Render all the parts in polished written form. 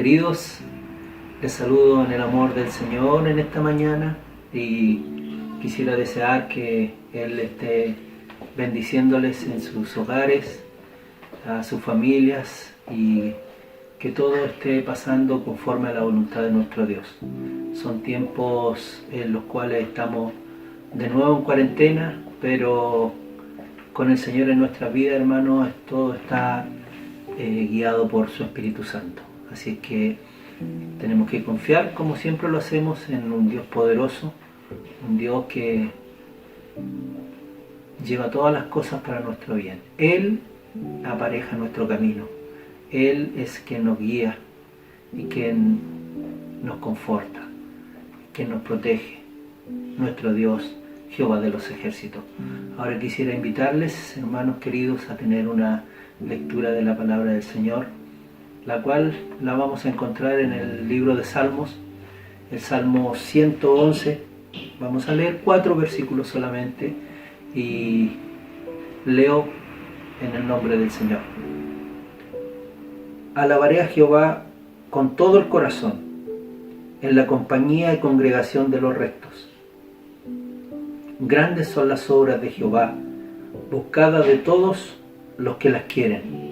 queridos, les saludo en el amor del Señor en esta mañana y quisiera desear que Él esté bendiciéndoles en sus hogares, a sus familias y que todo esté pasando conforme a la voluntad de nuestro Dios. Son tiempos en los cuales estamos de nuevo en cuarentena, pero con el Señor en nuestra vida, hermanos, todo está guiado por su Espíritu Santo. Así es que tenemos que confiar, como siempre lo hacemos, en un Dios poderoso, un Dios que lleva todas las cosas para nuestro bien. Él apareja nuestro camino. Él es quien nos guía y quien nos conforta, quien nos protege, nuestro Dios, Jehová de los ejércitos. Ahora quisiera invitarles, hermanos queridos, a tener una lectura de la palabra del Señor, la cual la vamos a encontrar en el libro de Salmos, el Salmo 111. Vamos a leer 4 versículos solamente y leo en el nombre del Señor. Alabaré a Jehová con todo el corazón, en la compañía y congregación de los rectos. Grandes son las obras de Jehová, buscadas de todos los que las quieren.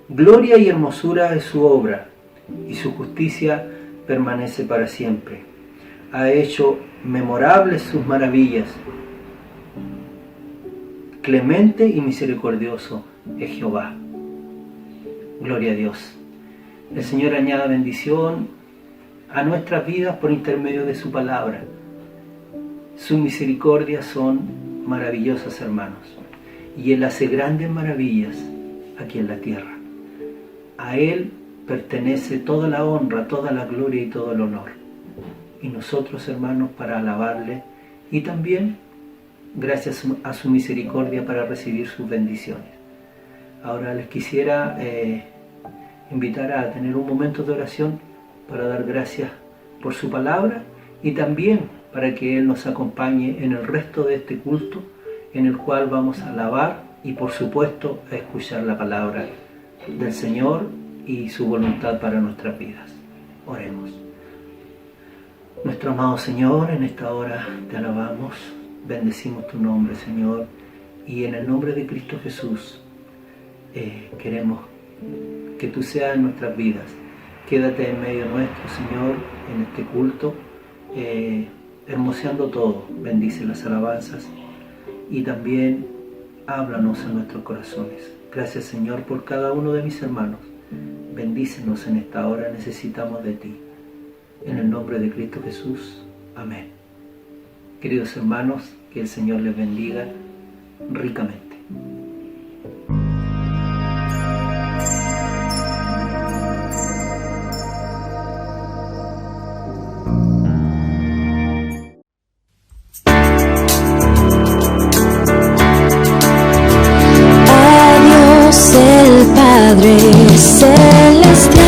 Gloria y hermosura es su obra, y su justicia permanece para siempre. Ha hecho memorables sus maravillas. Clemente y misericordioso es Jehová. Gloria a Dios. El Señor añada bendición a nuestras vidas por intermedio de su palabra. Sus misericordias son maravillosas, hermanos, y Él hace grandes maravillas aquí en la tierra. A Él pertenece toda la honra, toda la gloria y todo el honor. Y nosotros, hermanos, para alabarle y también, gracias a su misericordia, para recibir sus bendiciones. Ahora les quisiera invitar a tener un momento de oración para dar gracias por su palabra y también para que Él nos acompañe en el resto de este culto, en el cual vamos a alabar y por supuesto a escuchar la palabra del Señor y su voluntad para nuestras vidas. Oremos. Nuestro amado Señor, en esta hora te alabamos, bendecimos tu nombre, Señor, y en el nombre de Cristo Jesús queremos que tú seas en nuestras vidas. Quédate en medio nuestro, Señor, en este culto, hermoseando todo. Bendice las alabanzas y también háblanos en nuestros corazones. Gracias, Señor, por cada uno de mis hermanos. Bendícenos en esta hora, necesitamos de ti. En el nombre de Cristo Jesús. Amén. Queridos hermanos, que el Señor les bendiga ricamente. Padre celestial,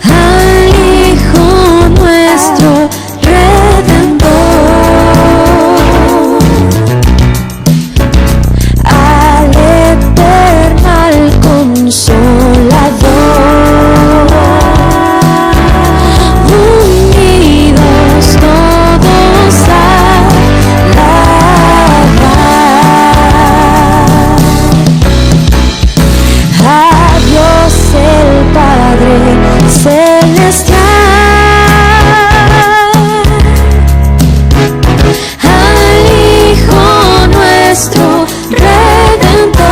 al Hijo nuestro Redentor, al Eterno, al Consolador, unidos todos a el Padre celestial, al Hijo nuestro Redentor,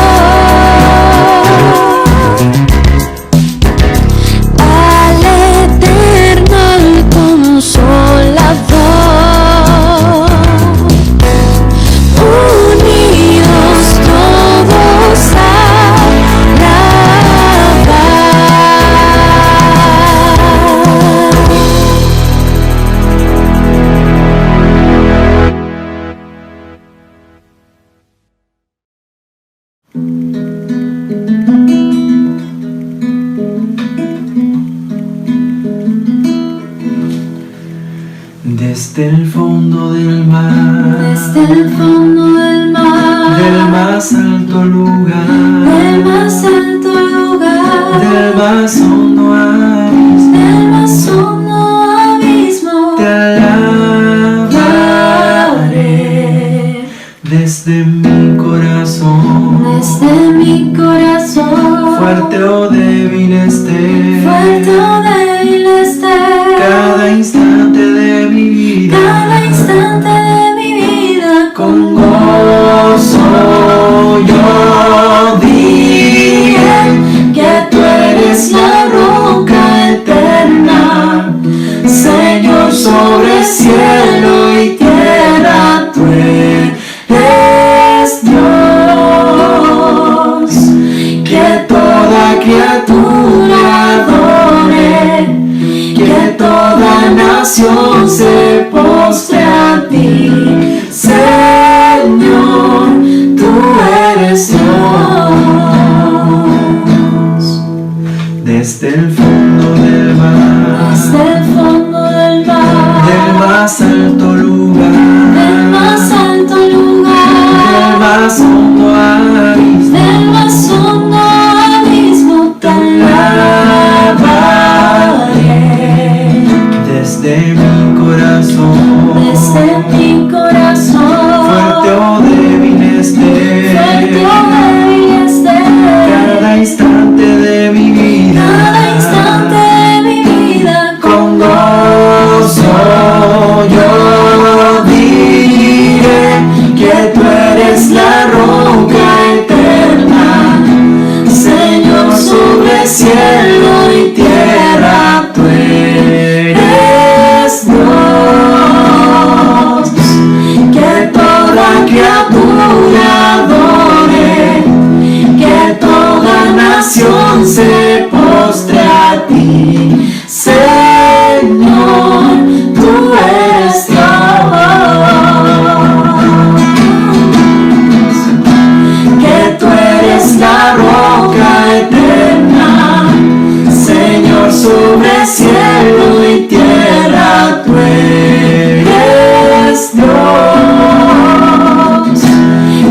al Eterno, al Consolador, unidos todos a Desde el fondo del mar, desde el fondo del mar, del más alto lugar, del más más hondo abismo, del más hondo abismo, te alabaré. Desde mi corazón, desde mi corazón, fuerte o débil esté, fuerte o débil esté, cada instante de mi vida, cada instante de mi vida, con gozo yo diré que tú eres la roca eterna, Señor sobre cielo y tierra, tú eres Dios. Que toda criatura adore, que toda nación se postre a ti, Señor, tú eres Dios. Desde el fondo del mar, desde el fondo del del mar, más alto lugar, del más alto del lugar, más hondo abismo, del más hondo abismo, te alabaré. desde mi corazón, Desde mi corazón, fuerte o débil esté, fuerte o débil esté, cada instante de mi vida, cada instante de mi vida, con gozo yo diré que tú eres la roca eterna, Señor sobre cielo y tierra, tú eres Dios. Que toda criatura adore, que toda nación se postre a ti, Señor, tú eres Dios. Que tú eres la roca eterna, Señor sobre cielo y tierra, tú eres Dios.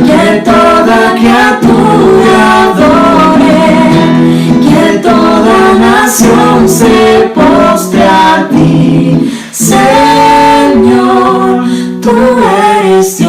Que toda criatura adore, que toda nación se postre a ti, Señor, tú eres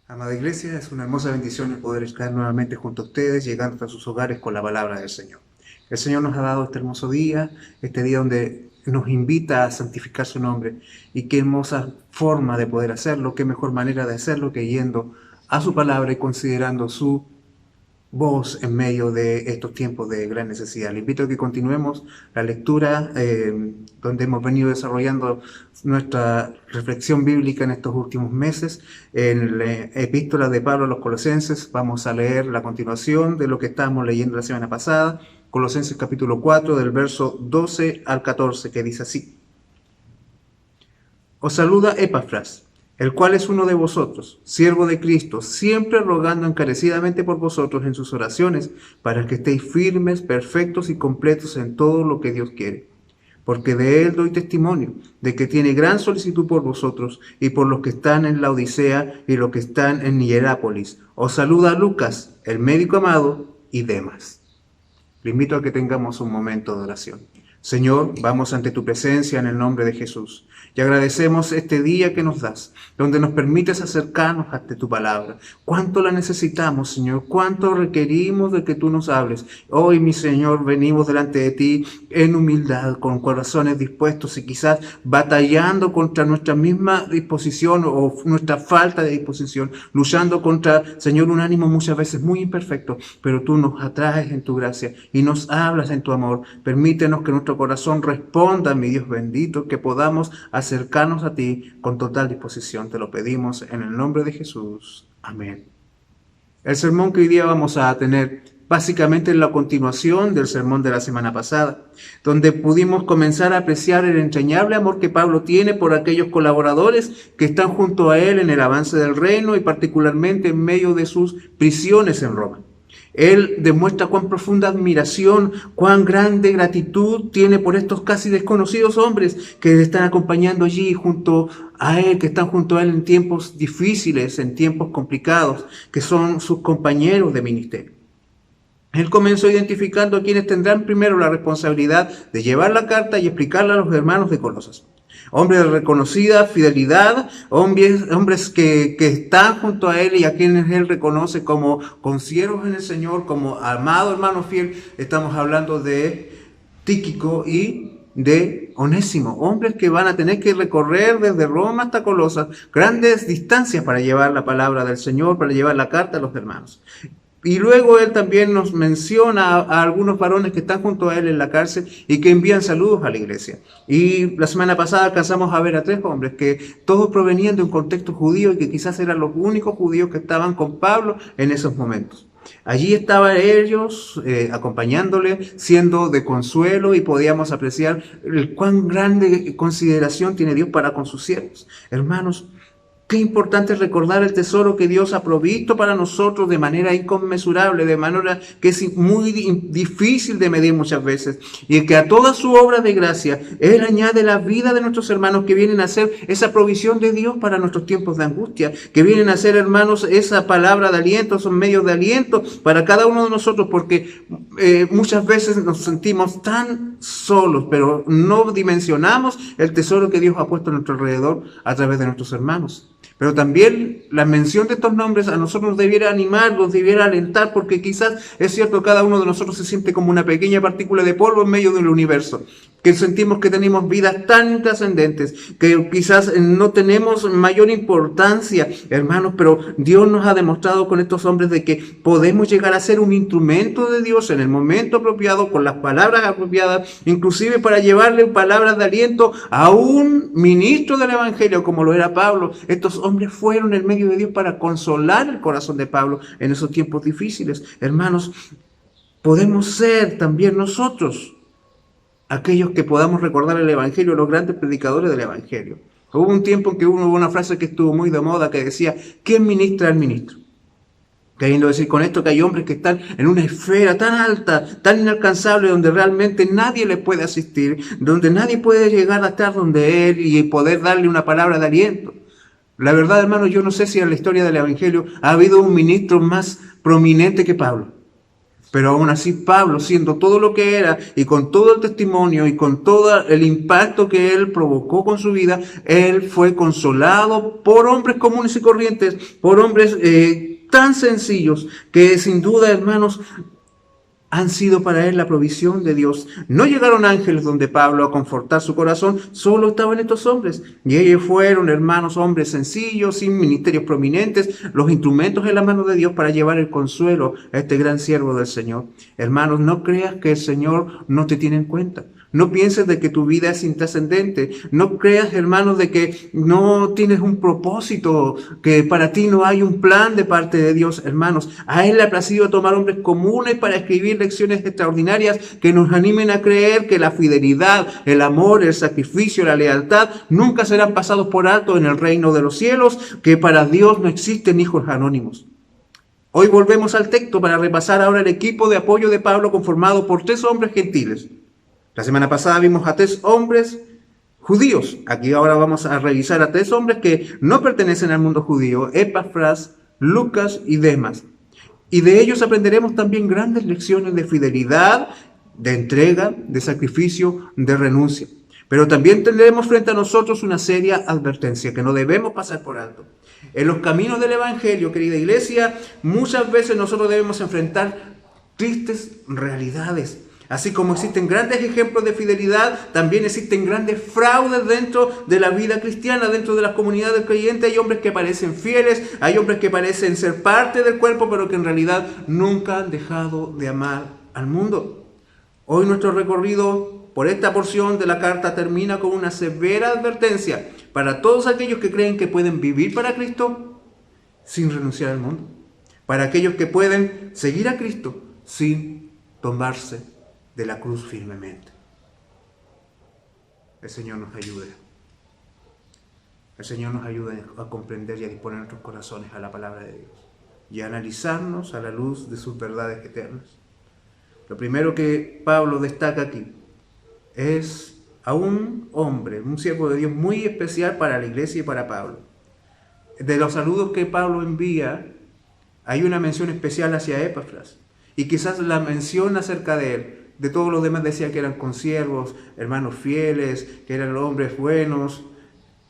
Amada Iglesia, es una hermosa bendición el poder estar nuevamente junto a ustedes, llegando a sus hogares con la palabra del Señor. El Señor nos ha dado este hermoso día, este día donde nos invita a santificar su nombre, y qué hermosa forma de poder hacerlo, qué mejor manera de hacerlo que yendo a su palabra y considerando su voz en medio de estos tiempos de gran necesidad. Le invito a que continuemos la lectura donde hemos venido desarrollando nuestra reflexión bíblica en estos últimos meses. En la epístola de Pablo a los Colosenses vamos a leer la continuación de lo que estábamos leyendo la semana pasada, Colosenses capítulo 4 del verso 12 al 14, que dice así: Os saluda Epafras, el cual es uno de vosotros, siervo de Cristo, siempre rogando encarecidamente por vosotros en sus oraciones, para que estéis firmes, perfectos y completos en todo lo que Dios quiere. Porque de él doy testimonio, de que tiene gran solicitud por vosotros y por los que están en la Odisea y los que están en Hierápolis. Os saluda Lucas, el médico amado, y Demas. Le invito a que tengamos un momento de oración. Señor, vamos ante tu presencia en el nombre de Jesús. Y agradecemos este día que nos das, donde nos permites acercarnos ante tu palabra. Cuánto la necesitamos, Señor, cuánto requerimos de que tú nos hables. Hoy, mi Señor, venimos delante de ti en humildad, con corazones dispuestos y quizás batallando contra nuestra misma disposición o nuestra falta de disposición, luchando contra, Señor, un ánimo muchas veces muy imperfecto, pero tú nos atraes en tu gracia y nos hablas en tu amor. Permítenos que nuestro corazón responda, mi Dios bendito, que podamos acercarnos a ti con total disposición. Te lo pedimos en el nombre de Jesús. Amén. El sermón que hoy día vamos a tener básicamente es la continuación del sermón de la semana pasada, donde pudimos comenzar a apreciar el entrañable amor que Pablo tiene por aquellos colaboradores que están junto a él en el avance del reino y particularmente en medio de sus prisiones en Roma. Él demuestra cuán profunda admiración, cuán grande gratitud tiene por estos casi desconocidos hombres que le están acompañando allí junto a él, que están junto a él en tiempos difíciles, en tiempos complicados, que son sus compañeros de ministerio. Él comenzó identificando a quienes tendrán primero la responsabilidad de llevar la carta y explicarla a los hermanos de Colosas. Hombres de reconocida fidelidad, hombres que están junto a él y a quienes él reconoce como consiervos en el Señor, como amado hermano fiel. Estamos hablando de Tíquico y de Onésimo, hombres que van a tener que recorrer desde Roma hasta Colosas grandes distancias para llevar la palabra del Señor, para llevar la carta a los hermanos. Y luego él también nos menciona a algunos varones que están junto a él en la cárcel y que envían saludos a la iglesia. Y la semana pasada alcanzamos a ver a 3 hombres que todos provenían de un contexto judío y que quizás eran los únicos judíos que estaban con Pablo en esos momentos. Allí estaban ellos acompañándole, siendo de consuelo, y podíamos apreciar cuán grande consideración tiene Dios para con sus siervos. Hermanos, qué importante es recordar el tesoro que Dios ha provisto para nosotros de manera inconmensurable, de manera que es muy difícil de medir muchas veces. Y que a toda su obra de gracia, Él añade la vida de nuestros hermanos que vienen a ser esa provisión de Dios para nuestros tiempos de angustia, que vienen a ser, hermanos, esa palabra de aliento, esos medios de aliento para cada uno de nosotros, porque muchas veces nos sentimos tan solos, pero no dimensionamos el tesoro que Dios ha puesto a nuestro alrededor a través de nuestros hermanos. Pero también la mención de estos nombres a nosotros nos debiera animar, nos debiera alentar, porque quizás es cierto, cada uno de nosotros se siente como una pequeña partícula de polvo en medio del universo, que sentimos que tenemos vidas tan trascendentes, que quizás no tenemos mayor importancia, hermanos, pero Dios nos ha demostrado con estos hombres de que podemos llegar a ser un instrumento de Dios en el momento apropiado, con las palabras apropiadas, inclusive para llevarle palabras de aliento a un ministro del Evangelio como lo era Pablo. Estos hombres fueron en medio de Dios para consolar el corazón de Pablo en esos tiempos difíciles. Hermanos, podemos ser también nosotros aquellos que podamos recordar el Evangelio, los grandes predicadores del Evangelio. Hubo un tiempo en que hubo una frase que estuvo muy de moda que decía: ¿quién ministra al ministro? Queriendo decir con esto que hay hombres que están en una esfera tan alta, tan inalcanzable, donde realmente nadie les puede asistir, donde nadie puede llegar a estar donde él y poder darle una palabra de aliento. La verdad, hermano, yo no sé si en la historia del Evangelio ha habido un ministro más prominente que Pablo. Pero aún así, Pablo, siendo todo lo que era y con todo el testimonio y con todo el impacto que él provocó con su vida, él fue consolado por hombres comunes y corrientes, por hombres tan sencillos que sin duda, hermanos, han sido para él la provisión de Dios. No llegaron ángeles donde Pablo a confortar su corazón, solo estaban estos hombres. Y ellos fueron, hermanos, hombres sencillos, sin ministerios prominentes, los instrumentos en la mano de Dios para llevar el consuelo a este gran siervo del Señor. Hermanos, no creas que el Señor no te tiene en cuenta. No pienses de que tu vida es intrascendente. No creas, hermanos, de que no tienes un propósito, que para ti no hay un plan de parte de Dios, hermanos. A Él le ha placido tomar hombres comunes para escribir lecciones extraordinarias que nos animen a creer que la fidelidad, el amor, el sacrificio, la lealtad nunca serán pasados por alto en el reino de los cielos, que para Dios no existen hijos anónimos. Hoy volvemos al texto para repasar ahora el equipo de apoyo de Pablo conformado por 3 hombres gentiles. La semana pasada vimos a 3 hombres judíos. Aquí ahora vamos a revisar a 3 hombres que no pertenecen al mundo judío: Epafras, Lucas y Demas. Y de ellos aprenderemos también grandes lecciones de fidelidad de entrega, de sacrificio, de renuncia. Pero también tendremos frente a nosotros una seria advertencia que no debemos pasar por alto. En los caminos del Evangelio, querida iglesia, muchas veces nosotros debemos enfrentar tristes realidades. Así como existen grandes ejemplos de fidelidad, también existen grandes fraudes dentro de la vida cristiana, dentro de las comunidades creyentes. Hay hombres que parecen fieles, hay hombres que parecen ser parte del cuerpo, pero que en realidad nunca han dejado de amar al mundo. Hoy nuestro recorrido por esta porción de la carta termina con una severa advertencia para todos aquellos que creen que pueden vivir para Cristo sin renunciar al mundo. Para aquellos que pueden seguir a Cristo sin tomarse de la cruz firmemente. El Señor nos ayude. El Señor nos ayude a comprender y a disponer nuestros corazones a la palabra de Dios y a analizarnos a la luz de sus verdades eternas. Lo primero que Pablo destaca aquí es a un hombre, un siervo de Dios muy especial para la iglesia y para Pablo. De los saludos que Pablo envía, hay una mención especial hacia Epafras. Y quizás la mención acerca de él. De todos los demás decía que eran consiervos, hermanos fieles, que eran hombres buenos.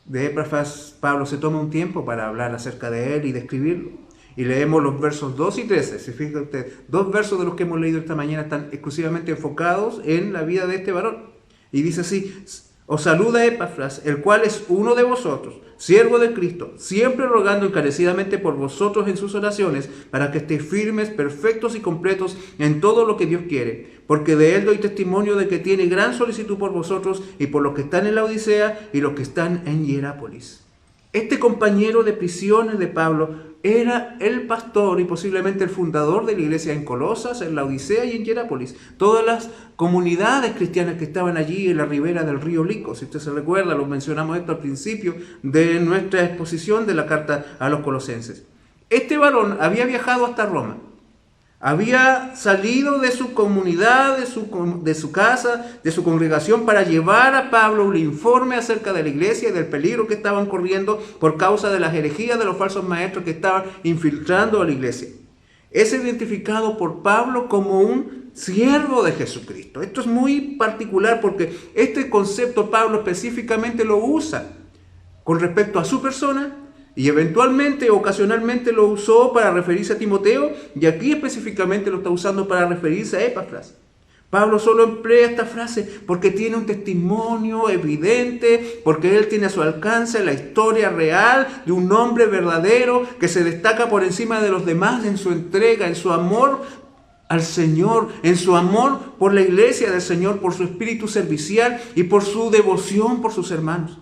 De Epafras, Pablo se toma un tiempo para hablar acerca de él y describirlo. Y leemos los versos 2 y 13. Si fija usted, 2 versos de los que hemos leído esta mañana están exclusivamente enfocados en la vida de este varón. Y dice así: os saluda Epafras, el cual es uno de vosotros, siervo de Cristo, siempre rogando encarecidamente por vosotros en sus oraciones, para que estéis firmes, perfectos y completos en todo lo que Dios quiere. Porque de él doy testimonio de que tiene gran solicitud por vosotros y por los que están en la Odisea y los que están en Hierápolis. Este compañero de prisiones de Pablo era el pastor y posiblemente el fundador de la iglesia en Colosas, en la Odisea y en Hierápolis. Todas las comunidades cristianas que estaban allí en la ribera del río Lico. Si usted se recuerda, lo mencionamos esto al principio de nuestra exposición de la carta a los Colosenses. Este varón había viajado hasta Roma. Había salido de su comunidad, de su casa, de su congregación para llevar a Pablo un informe acerca de la iglesia y del peligro que estaban corriendo por causa de las herejías de los falsos maestros que estaban infiltrando a la iglesia. Es identificado por Pablo como un siervo de Jesucristo. Esto es muy particular porque este concepto Pablo específicamente lo usa con respecto a su persona. Y eventualmente, ocasionalmente lo usó para referirse a Timoteo, y aquí específicamente lo está usando para referirse a Epafras. Pablo solo emplea esta frase porque tiene un testimonio evidente, porque él tiene a su alcance la historia real de un hombre verdadero que se destaca por encima de los demás en su entrega, en su amor al Señor, en su amor por la iglesia del Señor, por su espíritu servicial y por su devoción por sus hermanos.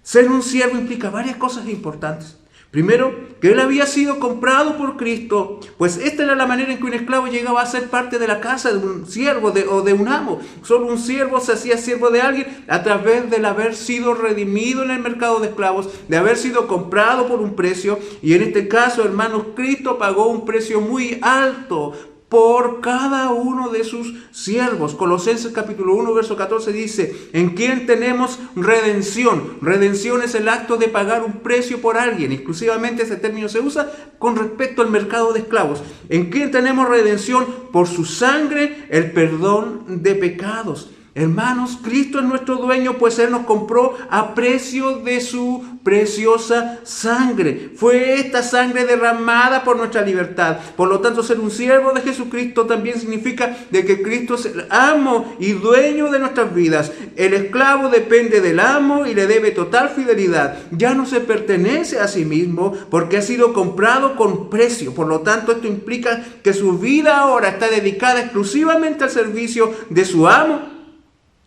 Ser un siervo implica varias cosas importantes. Primero, que él había sido comprado por Cristo, pues esta era la manera en que un esclavo llegaba a ser parte de la casa de un siervo o de un amo. Solo un siervo se hacía siervo de alguien a través del haber sido redimido en el mercado de esclavos, de haber sido comprado por un precio. Y en este caso, hermanos, Cristo pagó un precio muy alto por cada uno de sus siervos. Colosenses capítulo 1, verso 14 dice: en quien tenemos redención. Redención es el acto de pagar un precio por alguien. Exclusivamente ese término se usa con respecto al mercado de esclavos. En quien tenemos redención por su sangre, el perdón de pecados. Hermanos, Cristo es nuestro dueño, pues Él nos compró a precio de su preciosa sangre. Fue esta sangre derramada por nuestra libertad. Por lo tanto, ser un siervo de Jesucristo también significa de que Cristo es el amo y dueño de nuestras vidas. El esclavo depende del amo y le debe total fidelidad. Ya no se pertenece a sí mismo porque ha sido comprado con precio. Por lo tanto, esto implica que su vida ahora está dedicada exclusivamente al servicio de su amo,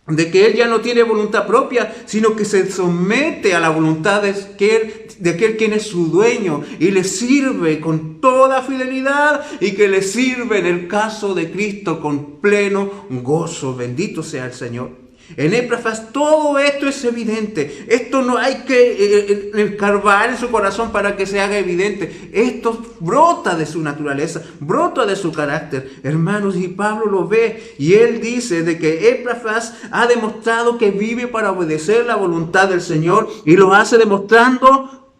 de que él ya no tiene voluntad propia, sino que se somete a la voluntad de aquel quien es su dueño y le sirve con toda fidelidad y que le sirve en el caso de Cristo con pleno gozo. Bendito sea el Señor. En Epafras todo esto es evidente. Esto no hay que escarbar en su corazón para que se haga evidente. Esto brota de su naturaleza, brota de su carácter, hermanos, y Pablo lo ve y él dice de que Epafras ha demostrado que vive para obedecer la voluntad del Señor y lo hace demostrando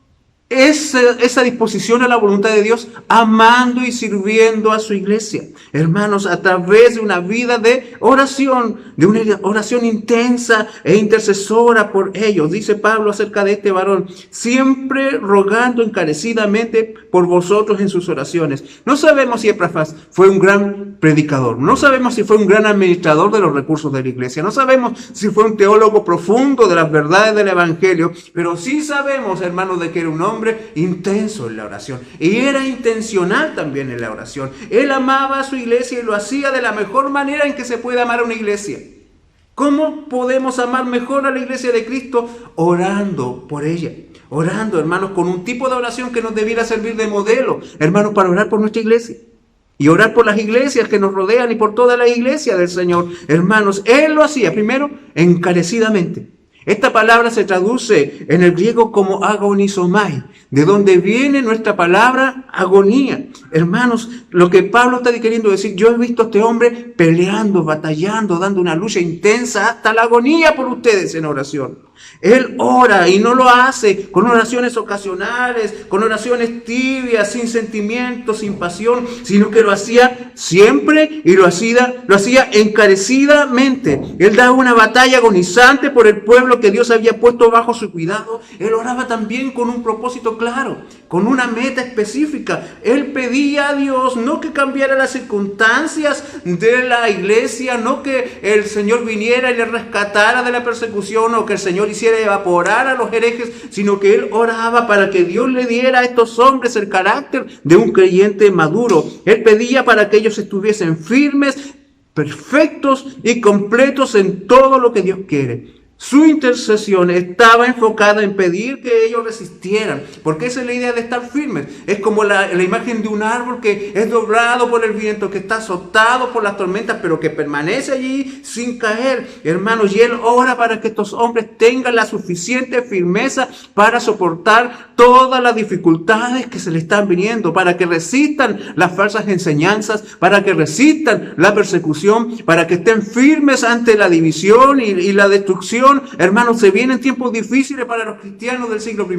esa disposición a la voluntad de Dios, amando y sirviendo a su iglesia. Hermanos, a través de una vida de oración, de una oración intensa e intercesora por ellos. Dice Pablo acerca de este varón: siempre rogando encarecidamente por vosotros en sus oraciones. No sabemos si Epafras fue un gran predicador, no sabemos si fue un gran administrador de los recursos de la iglesia, no sabemos si fue un teólogo profundo de las verdades del evangelio, pero sí sabemos, hermanos, de que era un hombre intenso en la oración, y era intencional también en la oración. Él amaba a su iglesia y lo hacía de la mejor manera en que se puede amar a una iglesia. ¿Cómo podemos amar mejor a la iglesia de Cristo? Orando por ella. Orando, hermanos, con un tipo de oración que nos debiera servir de modelo, hermanos, para orar por nuestra iglesia. Y orar por las iglesias que nos rodean y por toda la iglesia del Señor. Hermanos, Él lo hacía primero encarecidamente. Esta palabra se traduce en el griego como agonizomai, de donde viene nuestra palabra agonía. Hermanos, lo que Pablo está queriendo decir: yo he visto a este hombre peleando, batallando, dando una lucha intensa hasta la agonía por ustedes en oración. Él ora y no lo hace con oraciones ocasionales, con oraciones tibias, sin sentimientos, sin pasión, sino que lo hacía siempre y lo hacía encarecidamente. Él daba una batalla agonizante por el pueblo que Dios había puesto bajo su cuidado. Él oraba también con un propósito claro, con una meta específica. Él pedía a Dios no que cambiara las circunstancias de la iglesia, no que el Señor viniera y le rescatara de la persecución, o que el Señor hiciera evaporar a los herejes, sino que él oraba para que Dios le diera a estos hombres el carácter de un creyente maduro. Él pedía para que ellos estuviesen firmes, perfectos y completos en todo lo que Dios quiere. Su intercesión estaba enfocada en pedir que ellos resistieran, porque esa es la idea de estar firmes. Es como la imagen de un árbol que es doblado por el viento, que está azotado por las tormentas, pero que permanece allí sin caer, hermanos. Y él ora para que estos hombres tengan la suficiente firmeza para soportar todas las dificultades que se le están viniendo, para que resistan las falsas enseñanzas, para que resistan la persecución, para que estén firmes ante la división y la destrucción. Hermanos, se vienen tiempos difíciles para los cristianos del siglo I,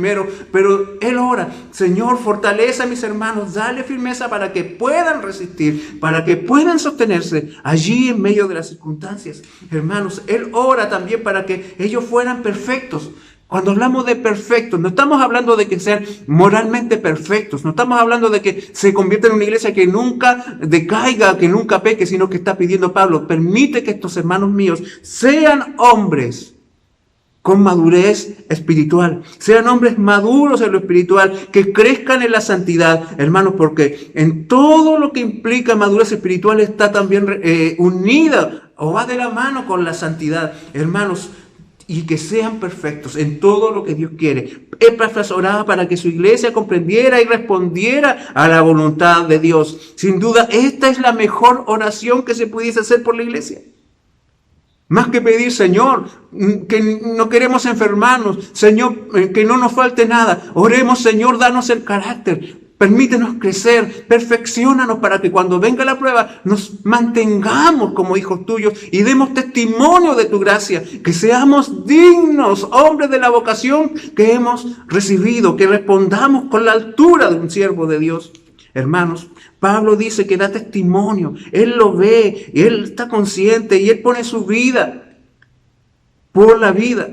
pero él ora: Señor, fortalece a mis hermanos, dale firmeza para que puedan resistir, para que puedan sostenerse allí en medio de las circunstancias. Hermanos, él ora también para que ellos fueran perfectos. Cuando hablamos de perfectos, no estamos hablando de que sean moralmente perfectos, no estamos hablando de que se convierta en una iglesia que nunca decaiga, que nunca peque, sino que está pidiendo Pablo: permite que estos hermanos míos sean hombres con madurez espiritual, sean hombres maduros en lo espiritual, que crezcan en la santidad, hermanos, porque en todo lo que implica madurez espiritual está también unida o va de la mano con la santidad, hermanos, y que sean perfectos en todo lo que Dios quiere. Epafras oraba para que su iglesia comprendiera y respondiera a la voluntad de Dios. Sin duda, esta es la mejor oración que se pudiese hacer por la iglesia. Más que pedir: Señor, que no queremos enfermarnos, Señor, que no nos falte nada. Oremos: Señor, danos el carácter, permítenos crecer, perfecciónanos para que cuando venga la prueba nos mantengamos como hijos tuyos y demos testimonio de tu gracia, que seamos dignos, hombres de la vocación que hemos recibido, que respondamos con la altura de un siervo de Dios. Hermanos, Pablo dice que da testimonio, él lo ve, él está consciente y él pone su vida por la vida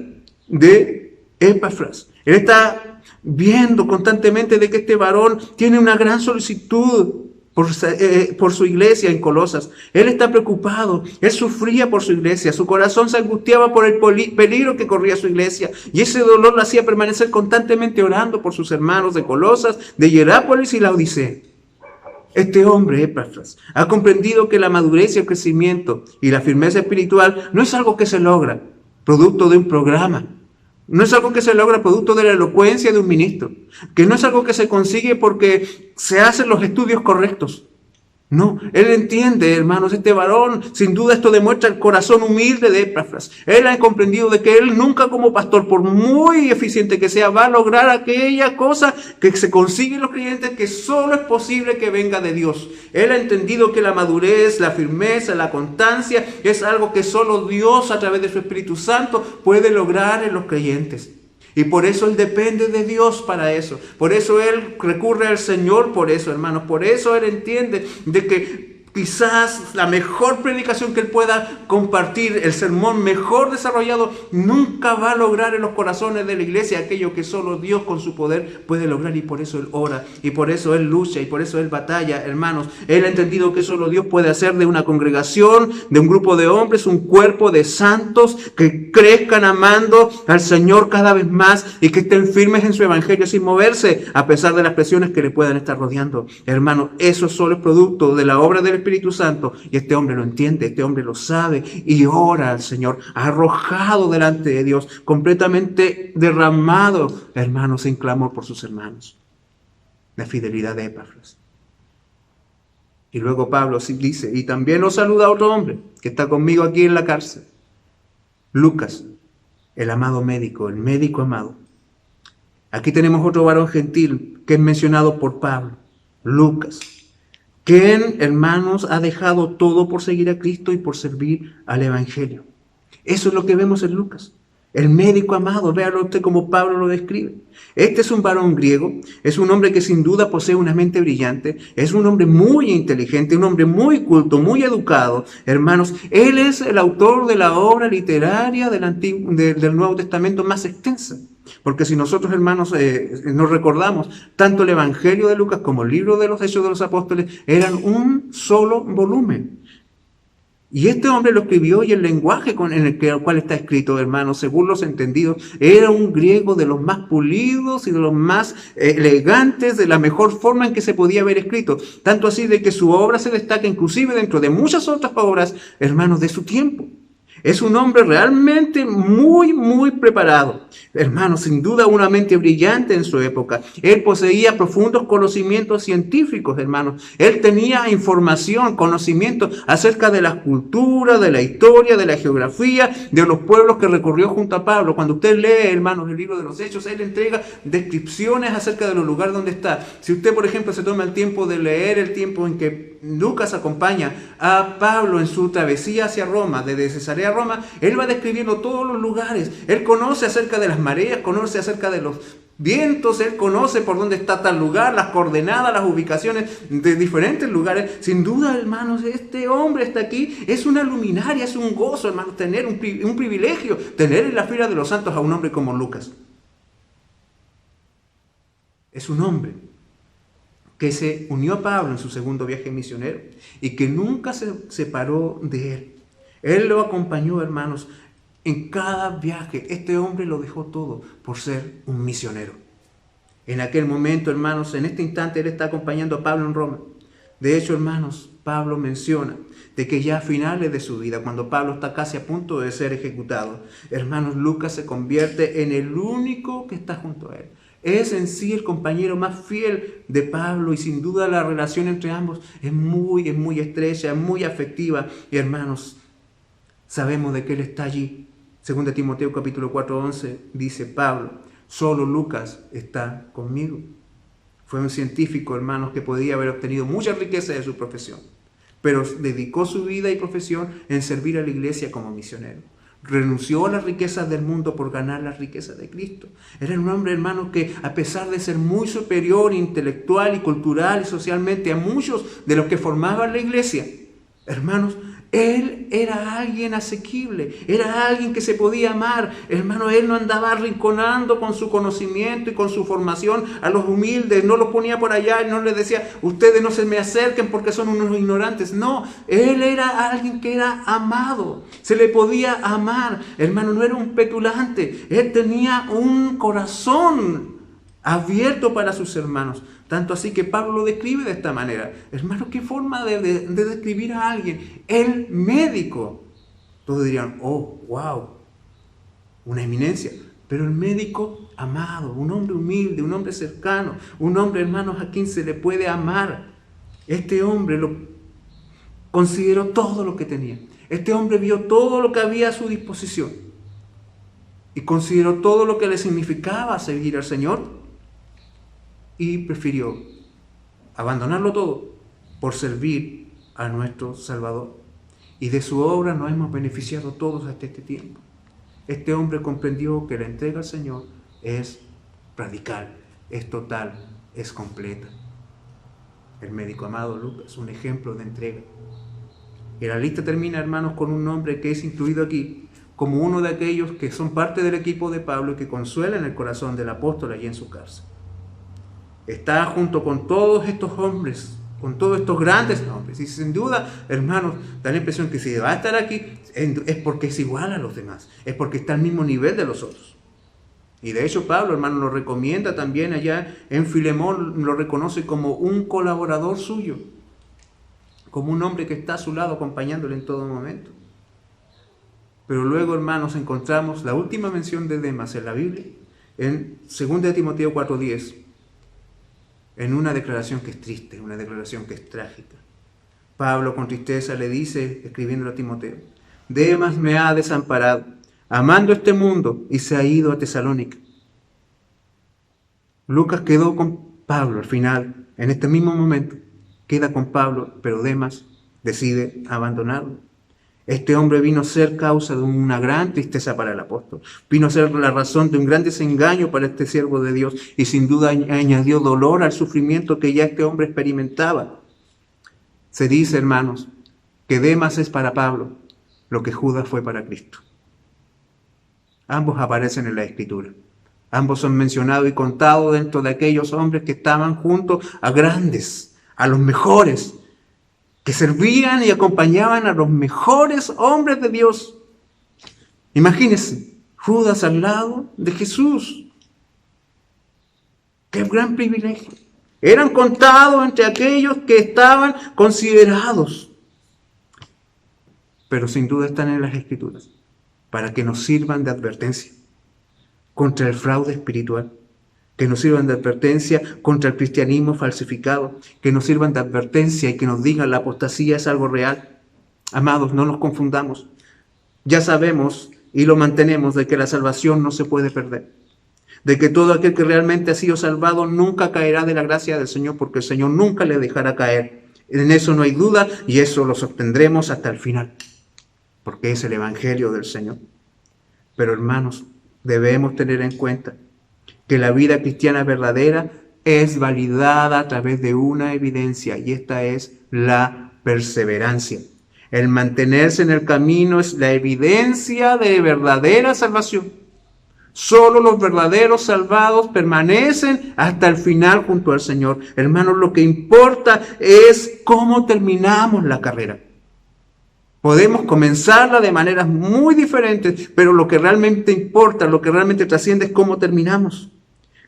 de Epafras. Él está viendo constantemente de que este varón tiene una gran solicitud por su iglesia en Colosas. Él está preocupado, él sufría por su iglesia, su corazón se angustiaba por el peligro que corría su iglesia, y ese dolor lo hacía permanecer constantemente orando por sus hermanos de Colosas, de Hierápolis y la Odisea. Este hombre, Epafras, ha comprendido que la madurez y el crecimiento y la firmeza espiritual no es algo que se logra producto de un programa, no es algo que se logra producto de la elocuencia de un ministro, que no es algo que se consigue porque se hacen los estudios correctos. No, él entiende, hermanos, este varón, sin duda esto demuestra el corazón humilde de Epafras. Él ha comprendido de que él nunca como pastor, por muy eficiente que sea, va a lograr aquella cosa que se consigue en los creyentes, que solo es posible que venga de Dios. Él ha entendido que la madurez, la firmeza, la constancia es algo que solo Dios a través de su Espíritu Santo puede lograr en los creyentes. Y por eso él depende de Dios para eso. Por eso él recurre al Señor por eso, hermanos. Por eso él entiende de que quizás la mejor predicación que él pueda compartir, el sermón mejor desarrollado, nunca va a lograr en los corazones de la iglesia aquello que solo Dios con su poder puede lograr. Y por eso él ora, y por eso él lucha, y por eso él batalla, hermanos. Él ha entendido que solo Dios puede hacer de una congregación, de un grupo de hombres, un cuerpo de santos que crezcan amando al Señor cada vez más y que estén firmes en su evangelio sin moverse a pesar de las presiones que le puedan estar rodeando. Hermanos, eso solo es producto de la obra del Espíritu Santo, y este hombre lo entiende, este hombre lo sabe y ora al Señor, arrojado delante de Dios, completamente derramado, hermanos, en clamor por sus hermanos. La fidelidad de Epafras. Y luego Pablo dice, y también lo saluda a otro hombre que está conmigo aquí en la cárcel, Lucas, el amado médico, el médico amado. Aquí tenemos otro varón gentil que es mencionado por Pablo, Lucas, quien, hermanos, ha dejado todo por seguir a Cristo y por servir al Evangelio. Eso es lo que vemos en Lucas. El médico amado, véalo usted como Pablo lo describe. Este es un varón griego, es un hombre que sin duda posee una mente brillante, es un hombre muy inteligente, un hombre muy culto, muy educado. Hermanos, él es el autor de la obra literaria del Nuevo Testamento más extensa. Porque si nosotros, hermanos, nos recordamos, tanto el Evangelio de Lucas como el libro de los Hechos de los Apóstoles eran un solo volumen. Y este hombre lo escribió, y el lenguaje en el cual está escrito, hermanos, según los entendidos, era un griego de los más pulidos y de los más elegantes, de la mejor forma en que se podía haber escrito. Tanto así de que su obra se destaca inclusive dentro de muchas otras obras, hermanos, de su tiempo. Es un hombre realmente muy, muy preparado. Hermanos, sin duda una mente brillante en su época. Él poseía profundos conocimientos científicos, hermanos. Él tenía información, conocimiento acerca de la cultura, de la historia, de la geografía, de los pueblos que recorrió junto a Pablo. Cuando usted lee, hermanos, el libro de los Hechos, él entrega descripciones acerca de los lugares donde está. Si usted, por ejemplo, se toma el tiempo de leer el tiempo en que Lucas acompaña a Pablo en su travesía hacia Roma, desde Cesarea a Roma, él va describiendo todos los lugares. Él conoce acerca de las mareas, conoce acerca de los vientos, él conoce por dónde está tal lugar, las coordenadas, las ubicaciones de diferentes lugares. Sin duda, hermanos, este hombre está aquí, es una luminaria, es un gozo, hermanos, tener un privilegio, tener en la fila de los santos a un hombre como Lucas. Es un hombre que se unió a Pablo en su segundo viaje misionero y que nunca se separó de él. Él lo acompañó, hermanos, en cada viaje. Este hombre lo dejó todo por ser un misionero. En aquel momento, hermanos, en este instante él está acompañando a Pablo en Roma. De hecho, hermanos, Pablo menciona de que ya a finales de su vida, cuando Pablo está casi a punto de ser ejecutado, hermanos, Lucas se convierte en el único que está junto a él. Es en sí el compañero más fiel de Pablo, y sin duda la relación entre ambos es muy estrecha, es muy afectiva. Y hermanos, sabemos de que él está allí. 2 Timoteo capítulo 4:11 dice Pablo, solo Lucas está conmigo. Fue un científico, hermanos, que podía haber obtenido mucha riqueza de su profesión, pero dedicó su vida y profesión en servir a la iglesia como misionero. Renunció a las riquezas del mundo por ganar las riquezas de Cristo. Era un hombre, hermano, que a pesar de ser muy superior intelectual y cultural y socialmente a muchos de los que formaban la iglesia, hermanos, él era alguien asequible, era alguien que se podía amar. Hermano, él no andaba arrinconando con su conocimiento y con su formación a los humildes, no los ponía por allá y no les decía, ustedes no se me acerquen porque son unos ignorantes. No, él era alguien que era amado, se le podía amar. Hermano, no era un petulante, él tenía un corazón abierto para sus hermanos. Tanto así que Pablo lo describe de esta manera. Hermano, ¿qué forma de describir a alguien? El médico. Todos dirían, oh, wow, una eminencia. Pero el médico amado, un hombre humilde, un hombre cercano, un hombre, hermanos, a quien se le puede amar. Este hombre lo consideró todo lo que tenía. Este hombre vio todo lo que había a su disposición y consideró todo lo que le significaba seguir al Señor. Y prefirió abandonarlo todo por servir a nuestro Salvador. Y de su obra nos hemos beneficiado todos hasta este tiempo. Este hombre comprendió que la entrega al Señor es radical, es total, es completa. El médico amado Lucas, un ejemplo de entrega. Y la lista termina, hermanos, con un nombre que es incluido aquí como uno de aquellos que son parte del equipo de Pablo y que consuelan el corazón del apóstol allí en su cárcel. Está junto con todos estos hombres, con todos estos grandes hombres. Y sin duda, hermanos, da la impresión que si va a estar aquí es porque es igual a los demás, es porque está al mismo nivel de los otros. Y de hecho Pablo, hermano, lo recomienda también allá en Filemón, lo reconoce como un colaborador suyo, como un hombre que está a su lado acompañándole en todo momento. Pero luego, hermanos, encontramos la última mención de Demas en la Biblia, en 2 Timoteo 4:10, en una declaración que es triste, una declaración que es trágica. Pablo con tristeza le dice, escribiendo a Timoteo, Demas me ha desamparado, amando este mundo, y se ha ido a Tesalónica. Lucas quedó con Pablo al final, en este mismo momento, queda con Pablo, pero Demas decide abandonarlo. Este hombre vino a ser causa de una gran tristeza para el apóstol, vino a ser la razón de un gran desengaño para este siervo de Dios, y sin duda añadió dolor al sufrimiento que ya este hombre experimentaba. Se dice, hermanos, que Demas es para Pablo lo que Judas fue para Cristo. Ambos aparecen en la Escritura. Ambos son mencionados y contados dentro de aquellos hombres que estaban junto a grandes, a los mejores, que servían y acompañaban a los mejores hombres de Dios. Imagínense, Judas al lado de Jesús. ¡Qué gran privilegio! Eran contados entre aquellos que estaban considerados. Pero sin duda están en las Escrituras para que nos sirvan de advertencia contra el fraude espiritual, que nos sirvan de advertencia contra el cristianismo falsificado, que nos sirvan de advertencia y que nos digan la apostasía es algo real. Amados, no nos confundamos. Ya sabemos y lo mantenemos de que la salvación no se puede perder, de que todo aquel que realmente ha sido salvado nunca caerá de la gracia del Señor, porque el Señor nunca le dejará caer. En eso no hay duda y eso lo sostendremos hasta el final, porque es el Evangelio del Señor. Pero hermanos, debemos tener en cuenta que la vida cristiana verdadera es validada a través de una evidencia, y esta es la perseverancia. El mantenerse en el camino es la evidencia de verdadera salvación. Solo los verdaderos salvados permanecen hasta el final junto al Señor. Hermanos, lo que importa es cómo terminamos la carrera. Podemos comenzarla de maneras muy diferentes, pero lo que realmente importa, lo que realmente trasciende es cómo terminamos.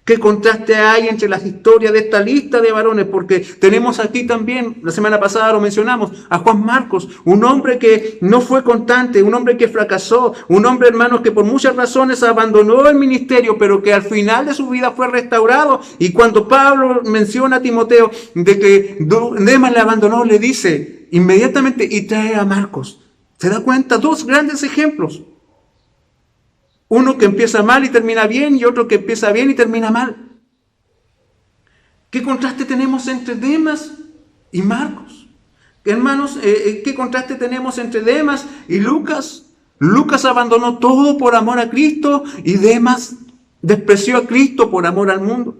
¿Qué contraste hay entre las historias de esta lista de varones? Porque tenemos aquí también, la semana pasada lo mencionamos, a Juan Marcos, un hombre que no fue constante, un hombre que fracasó, un hombre, hermanos, que por muchas razones abandonó el ministerio, pero que al final de su vida fue restaurado. Y cuando Pablo menciona a Timoteo de que Demas le abandonó, le dice inmediatamente, y trae a Marcos. ¿Se da cuenta? Dos grandes ejemplos. Uno que empieza mal y termina bien, y otro que empieza bien y termina mal. ¿Qué contraste tenemos entre Demas y Marcos? Hermanos, ¿qué contraste tenemos entre Demas y Lucas? Lucas abandonó todo por amor a Cristo y Demas despreció a Cristo por amor al mundo.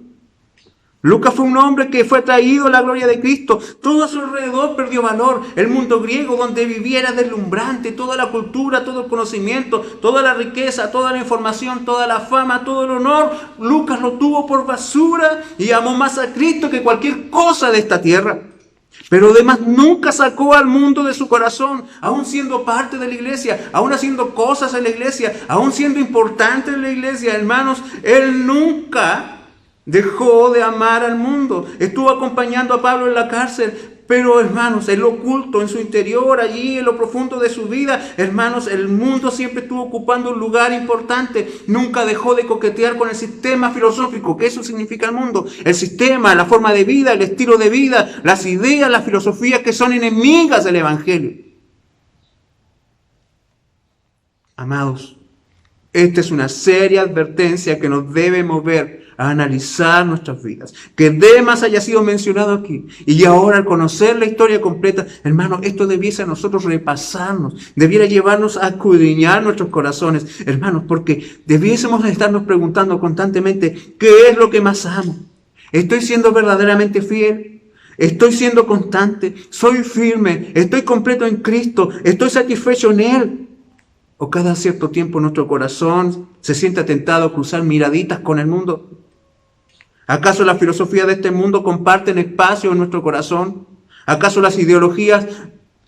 Lucas fue un hombre que fue traído a la gloria de Cristo. Todo a su alrededor perdió valor. El mundo griego donde vivía era deslumbrante. Toda la cultura, todo el conocimiento, toda la riqueza, toda la información, toda la fama, todo el honor, Lucas lo tuvo por basura y amó más a Cristo que cualquier cosa de esta tierra. Pero además nunca sacó al mundo de su corazón, aún siendo parte de la iglesia, aún haciendo cosas en la iglesia, aún siendo importante en la iglesia. Hermanos, él nunca dejó de amar al mundo. Estuvo acompañando a Pablo en la cárcel, pero hermanos, en lo oculto, en su interior, allí en lo profundo de su vida, hermanos, el mundo siempre estuvo ocupando un lugar importante. Nunca dejó de coquetear con el sistema filosófico, que eso significa el mundo. El sistema, la forma de vida, el estilo de vida, las ideas, las filosofías que son enemigas del Evangelio. Amados, esta es una seria advertencia que nos debe mover a analizar nuestras vidas. Que Demas haya sido mencionado aquí. Y ahora, al conocer la historia completa, hermano, esto debiese a nosotros repasarnos. Debiera llevarnos a escudriñar nuestros corazones, hermanos, porque debiésemos estarnos preguntando constantemente, ¿qué es lo que más amo? ¿Estoy siendo verdaderamente fiel? ¿Estoy siendo constante? ¿Soy firme? ¿Estoy completo en Cristo? ¿Estoy satisfecho en Él? ¿O cada cierto tiempo nuestro corazón se siente tentado a cruzar miraditas con el mundo? ¿Acaso la filosofía de este mundo comparten espacio en nuestro corazón? ¿Acaso las ideologías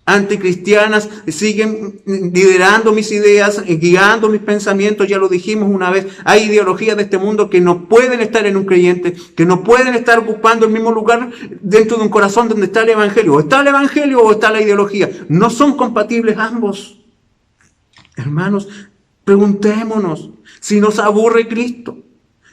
anticristianas siguen liderando mis ideas, guiando mis pensamientos? Ya lo dijimos una vez, hay ideologías de este mundo que no pueden estar en un creyente, que no pueden estar ocupando el mismo lugar dentro de un corazón donde está el Evangelio. O está el Evangelio o está la ideología. No son compatibles ambos. Hermanos, preguntémonos si nos aburre Cristo,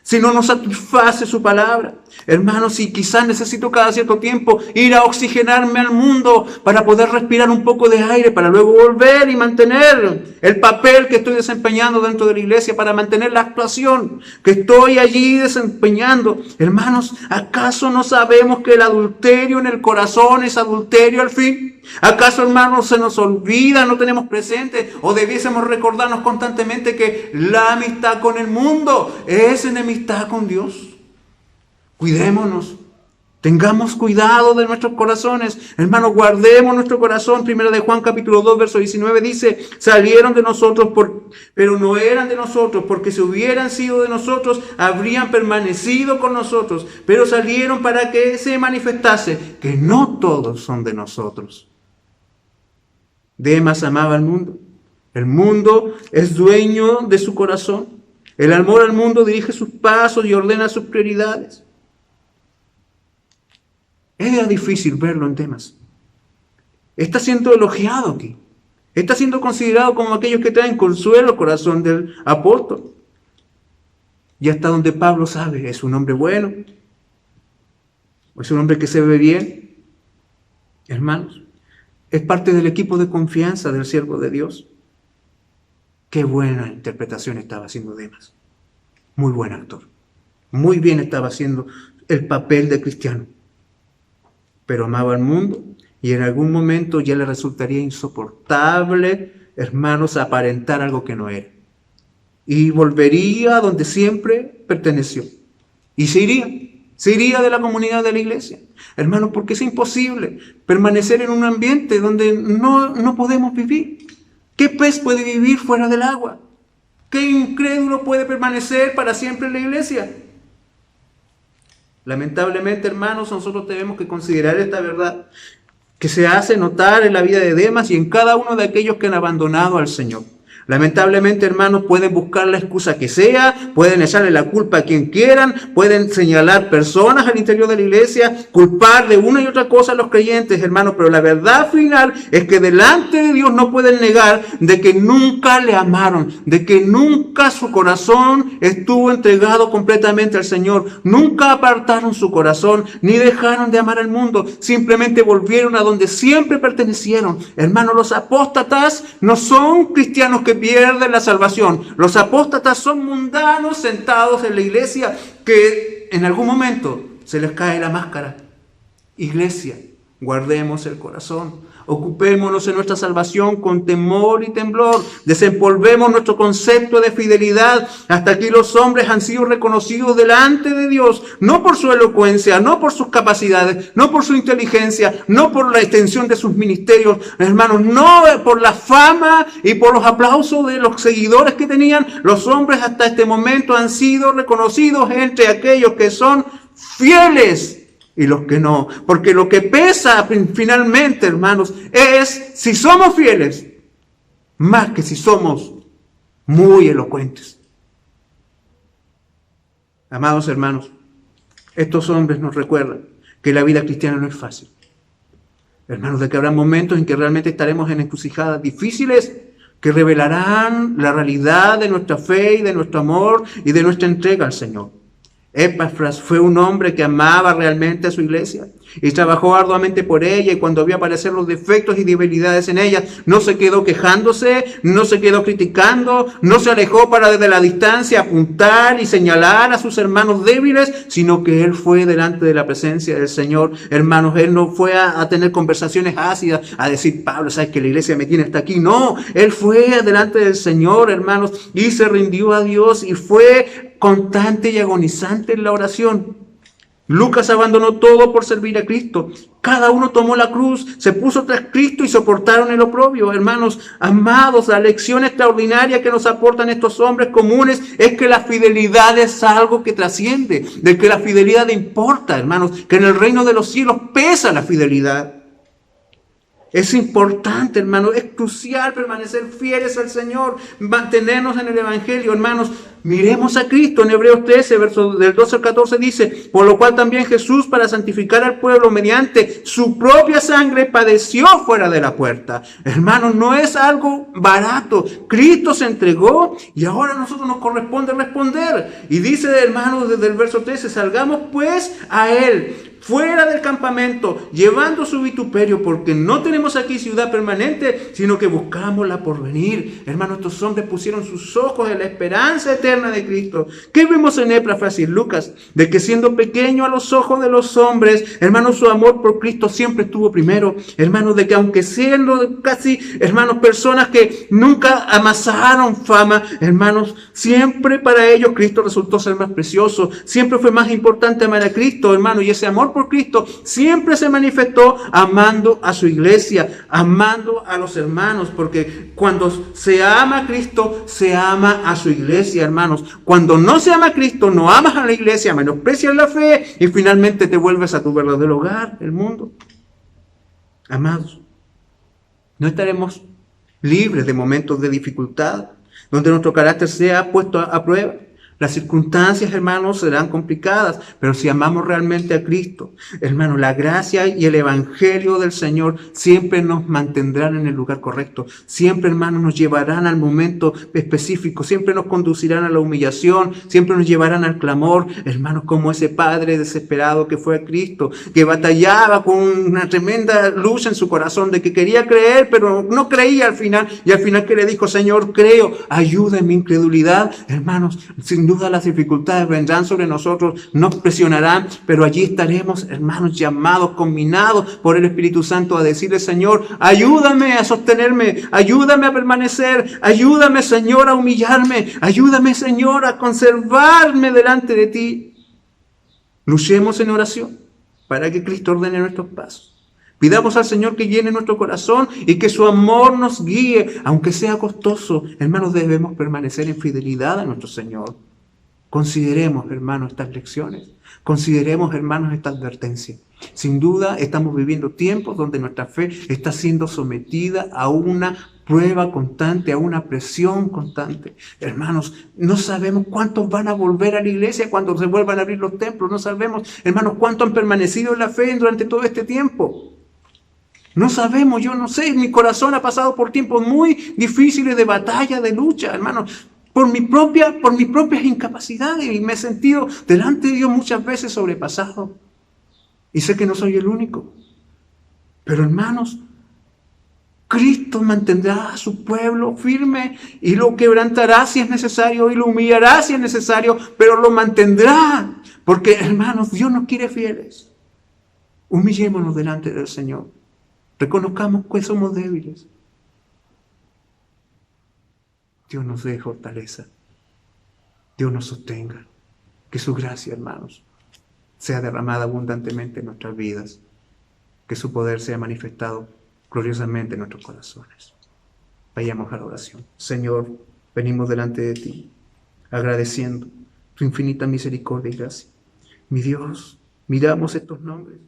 si no nos satisface su palabra. Hermanos, si quizás necesito cada cierto tiempo ir a oxigenarme al mundo para poder respirar un poco de aire, para luego volver y mantener el papel que estoy desempeñando dentro de la iglesia, para mantener la actuación que estoy allí desempeñando. Hermanos, ¿acaso no sabemos que el adulterio en el corazón es adulterio al fin? ¿Acaso, hermanos, se nos olvida, no tenemos presente o debiésemos recordarnos constantemente que la amistad con el mundo es enemistad con Dios? Cuidémonos, tengamos cuidado de nuestros corazones. Hermanos, guardemos nuestro corazón. Primera de Juan capítulo 2, verso 19 dice, salieron de nosotros, pero no eran de nosotros, porque si hubieran sido de nosotros, habrían permanecido con nosotros. Pero salieron para que se manifestase que no todos son de nosotros. Demas amaba al mundo. El mundo es dueño de su corazón. El amor al mundo dirige sus pasos y ordena sus prioridades. Era difícil verlo en Demas. Está siendo elogiado aquí. Está siendo considerado como aquellos que traen consuelo al corazón del apóstol. Y hasta donde Pablo sabe, es un hombre bueno. Es un hombre que se ve bien. Hermanos, es parte del equipo de confianza del siervo de Dios. Qué buena interpretación estaba haciendo Demas. Muy buen actor. Muy bien estaba haciendo el papel de cristiano. Pero amaba al mundo y en algún momento ya le resultaría insoportable, hermanos, aparentar algo que no era. Y volvería a donde siempre perteneció. Y se iría de la comunidad de la iglesia. Hermanos, porque es imposible permanecer en un ambiente donde no podemos vivir. ¿Qué pez puede vivir fuera del agua? ¿Qué incrédulo puede permanecer para siempre en la iglesia? Lamentablemente, hermanos, nosotros tenemos que considerar esta verdad que se hace notar en la vida de Demas y en cada uno de aquellos que han abandonado al Señor. Lamentablemente, hermanos, pueden buscar la excusa que sea, pueden echarle la culpa a quien quieran, pueden señalar personas al interior de la iglesia, culpar de una y otra cosa a los creyentes, hermanos, pero la verdad final es que delante de Dios no pueden negar de que nunca le amaron, de que nunca su corazón estuvo entregado completamente al Señor, nunca apartaron su corazón, ni dejaron de amar al mundo, simplemente volvieron a donde siempre pertenecieron. Hermanos, los apóstatas no son cristianos que pierden la salvación. Los apóstatas son mundanos sentados en la iglesia que en algún momento se les cae la máscara. Iglesia, guardemos el corazón. Ocupémonos en nuestra salvación con temor y temblor. Desempolvemos nuestro concepto de fidelidad. Hasta aquí los hombres han sido reconocidos delante de Dios, no por su elocuencia, no por sus capacidades, no por su inteligencia, no por la extensión de sus ministerios, hermanos, no por la fama y por los aplausos de los seguidores que tenían. Los hombres hasta este momento han sido reconocidos entre aquellos que son fieles y los que no, porque lo que pesa finalmente, hermanos, es si somos fieles, más que si somos muy elocuentes. Amados hermanos, estos hombres nos recuerdan que la vida cristiana no es fácil. Hermanos, de que habrá momentos en que realmente estaremos en encrucijadas difíciles que revelarán la realidad de nuestra fe y de nuestro amor y de nuestra entrega al Señor. Epafras fue un hombre que amaba realmente a su iglesia y trabajó arduamente por ella, y cuando vio aparecer los defectos y debilidades en ella, no se quedó quejándose, no se quedó criticando, no se alejó para desde la distancia apuntar y señalar a sus hermanos débiles, sino que él fue delante de la presencia del Señor. Hermanos, él no fue a tener conversaciones ácidas, a decir, Pablo, sabes que la iglesia me tiene hasta aquí. No, él fue delante del Señor, hermanos, y se rindió a Dios y fue constante y agonizante en la oración. Lucas abandonó todo por servir a Cristo. Cada uno tomó la cruz, se puso tras Cristo y soportaron el oprobio. Hermanos amados, la lección extraordinaria que nos aportan estos hombres comunes es que la fidelidad es algo que trasciende, de que la fidelidad importa, hermanos, que en el reino de los cielos pesa la fidelidad. Es importante, hermano, es crucial permanecer fieles al Señor, mantenernos en el Evangelio, hermanos. Miremos a Cristo. En Hebreos 13, versos del 12 al 14 dice, por lo cual también Jesús, para santificar al pueblo mediante su propia sangre, padeció fuera de la puerta. Hermanos, no es algo barato. Cristo se entregó y ahora a nosotros nos corresponde responder. Y dice, hermanos, desde el verso 13, salgamos pues a Él, fuera del campamento, llevando su vituperio, porque no tenemos aquí ciudad permanente, sino que buscamos la porvenir. Hermanos, estos hombres pusieron sus ojos en la esperanza eterna de Cristo. ¿Qué vemos en Epafras y Lucas? De que siendo pequeño a los ojos de los hombres, hermanos, su amor por Cristo siempre estuvo primero. Hermanos, de que aunque siendo casi, hermanos, personas que nunca amasaron fama, hermanos, siempre para ellos Cristo resultó ser más precioso. Siempre fue más importante amar a Cristo, hermanos, y ese amor por Cristo siempre se manifestó amando a su iglesia, amando a los hermanos, porque cuando se ama a Cristo, se ama a su iglesia, hermanos. Cuando no se ama a Cristo, no amas a la iglesia, menosprecias la fe y finalmente te vuelves a tu verdadero hogar, el mundo. Amados, no estaremos libres de momentos de dificultad, donde nuestro carácter sea puesto a prueba. Las circunstancias, hermanos, serán complicadas, pero si amamos realmente a Cristo, hermanos, la gracia y el evangelio del Señor siempre nos mantendrán en el lugar correcto. Siempre, hermanos, nos llevarán al momento específico, siempre nos conducirán a la humillación, siempre nos llevarán al clamor, hermanos, como ese padre desesperado que fue a Cristo, que batallaba con una tremenda lucha en su corazón de que quería creer, pero no creía al final, y al final que le dijo, Señor, creo, ayuda en mi incredulidad. Hermanos, sin duda las dificultades vendrán sobre nosotros, nos presionarán, pero allí estaremos, hermanos, llamados, combinados por el Espíritu Santo a decirle, Señor, ayúdame a sostenerme, ayúdame a permanecer, ayúdame, Señor, a humillarme, ayúdame, Señor, a conservarme delante de ti. Luchemos en oración para que Cristo ordene nuestros pasos. Pidamos al Señor que llene nuestro corazón y que su amor nos guíe, aunque sea costoso. Hermanos, debemos permanecer en fidelidad a nuestro Señor. Consideremos, hermanos, estas lecciones. Consideremos, hermanos, esta advertencia. Sin duda, estamos viviendo tiempos donde nuestra fe está siendo sometida a una prueba constante, a una presión constante. Hermanos, no sabemos cuántos van a volver a la iglesia cuando se vuelvan a abrir los templos. No sabemos, hermanos, cuántos han permanecido en la fe durante todo este tiempo. No sabemos, yo no sé, mi corazón ha pasado por tiempos muy difíciles de batalla, de lucha, hermanos, por mis propias incapacidades, y me he sentido delante de Dios muchas veces sobrepasado. Y sé que no soy el único. Pero hermanos, Cristo mantendrá a su pueblo firme y lo quebrantará si es necesario y lo humillará si es necesario, pero lo mantendrá. Porque, hermanos, Dios nos quiere fieles. Humillémonos delante del Señor. Reconozcamos que somos débiles. Dios nos dé fortaleza. Dios nos sostenga. Que su gracia, hermanos, sea derramada abundantemente en nuestras vidas. Que su poder sea manifestado gloriosamente en nuestros corazones. Vayamos a la oración. Señor, venimos delante de ti, agradeciendo tu infinita misericordia y gracia. Mi Dios, miramos estos nombres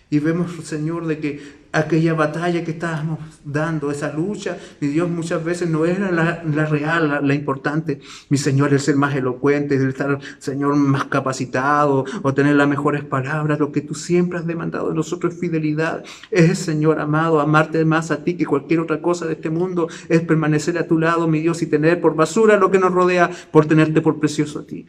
y vemos, Señor, de que aquella batalla que estábamos dando, esa lucha, mi Dios, muchas veces no era la real, la importante. Mi Señor, el ser más elocuente, el estar, Señor, más capacitado o tener las mejores palabras. Lo que tú siempre has demandado de nosotros es fidelidad. Es, Señor amado, amarte más a ti que cualquier otra cosa de este mundo. Es permanecer a tu lado, mi Dios, y tener por basura lo que nos rodea por tenerte por precioso a ti.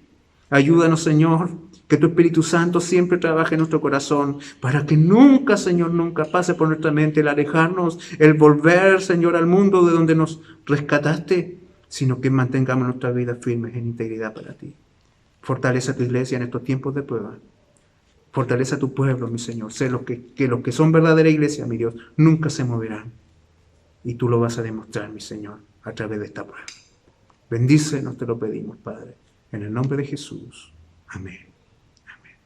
Ayúdanos, Señor, que tu Espíritu Santo siempre trabaje en nuestro corazón para que nunca, Señor, nunca pase por nuestra mente el alejarnos, el volver, Señor, al mundo de donde nos rescataste, sino que mantengamos nuestra vida firmes en integridad para ti. Fortalece a tu iglesia en estos tiempos de prueba. Fortalece a tu pueblo, mi Señor. Sé que los que son verdadera iglesia, mi Dios, nunca se moverán. Y tú lo vas a demostrar, mi Señor, a través de esta prueba. Bendícenos, te lo pedimos, Padre. En el nombre de Jesús. Amén. Amén.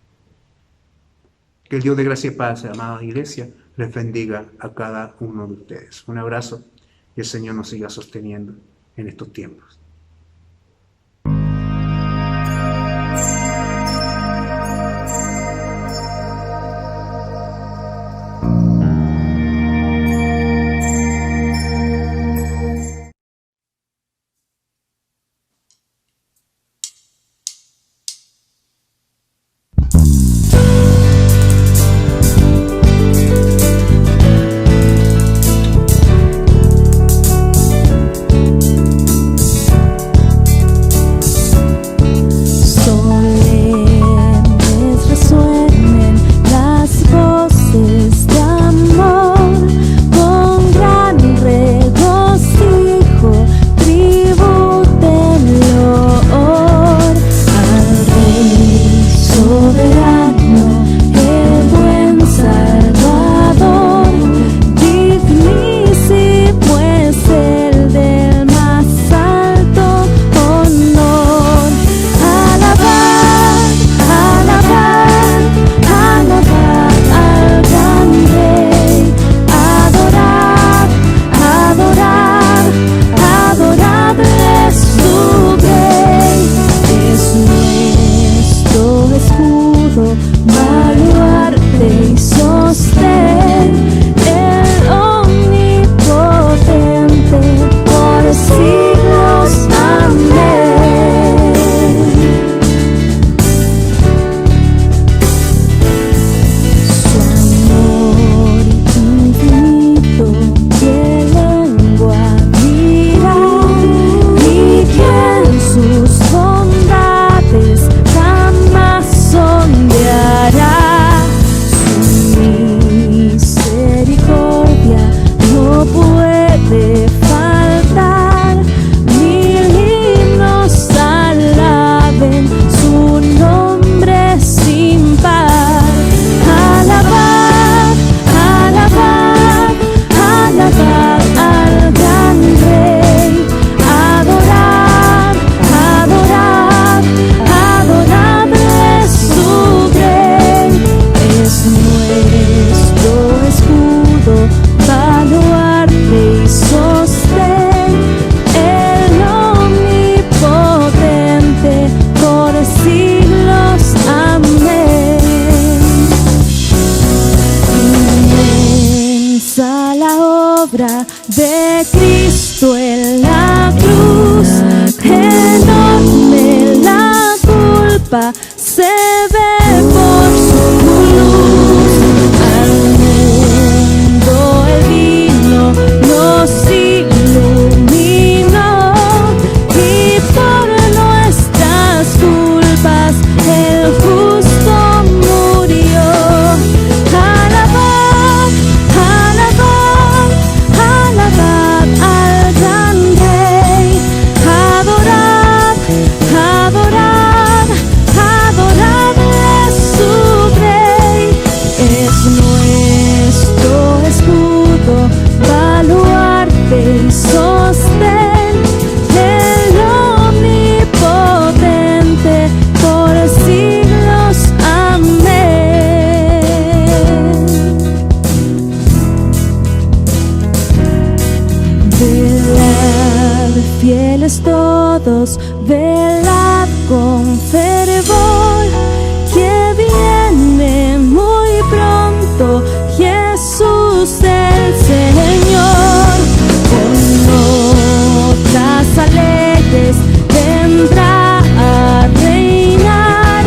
Que el Dios de gracia y paz, amada iglesia, les bendiga a cada uno de ustedes. Un abrazo y el Señor nos siga sosteniendo en estos tiempos. de Cristo en la cruz, enorme la culpa se ve por su luz. Al mundo el vino nos iluminó y por nuestras culpas el justo murió. Alabad, alabad, alabad al gran Rey. Adorad, adorad, adoradle su Rey. Es nuestro escudo, baluarte y sostén, el omnipotente por siglos. Amén. Velad, fieles todos, velad con fervor, que viene muy pronto Jesús el Señor. Con notas alegres vendrá a reinar,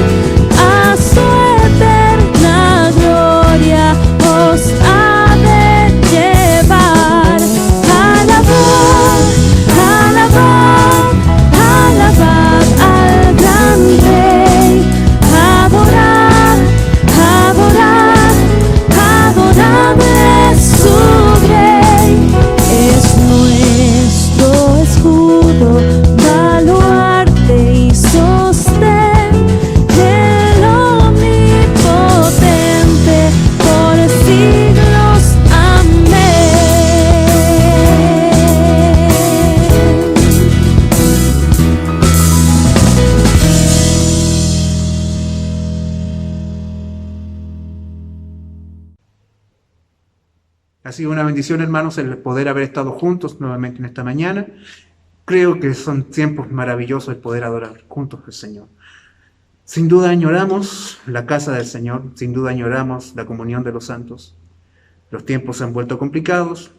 a su eterna gloria os ha de llevar. Alabad, alabad, alabad al gran Rey. Ha sido una bendición, hermanos, el poder haber estado juntos nuevamente en esta mañana. Creo que son tiempos maravillosos el poder adorar juntos al Señor. Sin duda añoramos la casa del Señor, sin duda añoramos la comunión de los santos. Los tiempos se han vuelto complicados,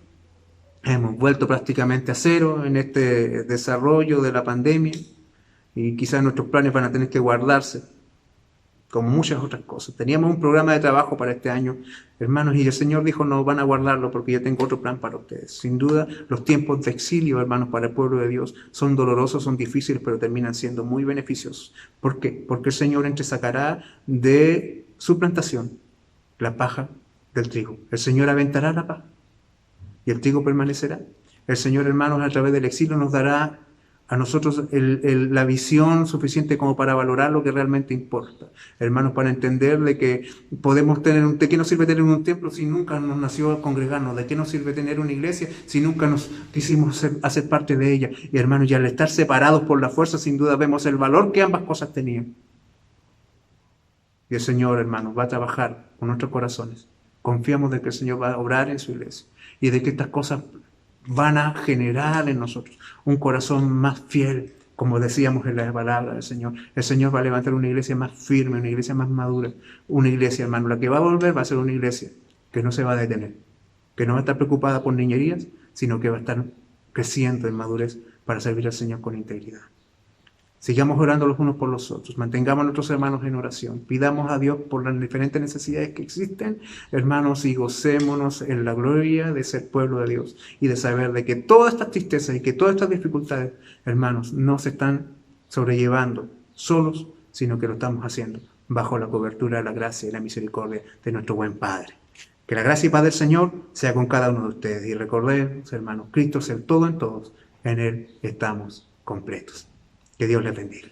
hemos vuelto prácticamente a cero en este desarrollo de la pandemia y quizás nuestros planes van a tener que guardarse, como muchas otras cosas. Teníamos un programa de trabajo para este año, hermanos, y el Señor dijo, no, van a guardarlo porque yo tengo otro plan para ustedes. Sin duda, los tiempos de exilio, hermanos, para el pueblo de Dios son dolorosos, son difíciles, pero terminan siendo muy beneficiosos. ¿Por qué? Porque el Señor entresacará de su plantación la paja del trigo. El Señor aventará la paja y el trigo permanecerá. El Señor, hermanos, a través del exilio nos dará a nosotros la visión suficiente como para valorar lo que realmente importa. Hermanos, para entender de que podemos tener, ¿de qué nos sirve tener un templo si nunca nos nació congregarnos? ¿De qué nos sirve tener una iglesia si nunca nos quisimos hacer parte de ella? Y hermanos, ya al estar separados por la fuerza, sin duda vemos el valor que ambas cosas tenían. Y el Señor, hermanos, va a trabajar con nuestros corazones. Confiamos de que el Señor va a obrar en su iglesia y de que estas cosas van a generar en nosotros un corazón más fiel, como decíamos en la palabra del Señor. El Señor va a levantar una iglesia más firme, una iglesia más madura, una iglesia, hermano, la que va a volver va a ser una iglesia que no se va a detener, que no va a estar preocupada por niñerías, sino que va a estar creciendo en madurez para servir al Señor con integridad. Sigamos orando los unos por los otros, mantengamos a nuestros hermanos en oración, pidamos a Dios por las diferentes necesidades que existen, hermanos, y gocémonos en la gloria de ser pueblo de Dios y de saber de que todas estas tristezas y que todas estas dificultades, hermanos, no se están sobrellevando solos, sino que lo estamos haciendo bajo la cobertura de la gracia y la misericordia de nuestro buen Padre. Que la gracia y paz del Señor sea con cada uno de ustedes y recordemos, hermanos, Cristo es el todo en todos, en Él estamos completos. Que Dios les bendiga.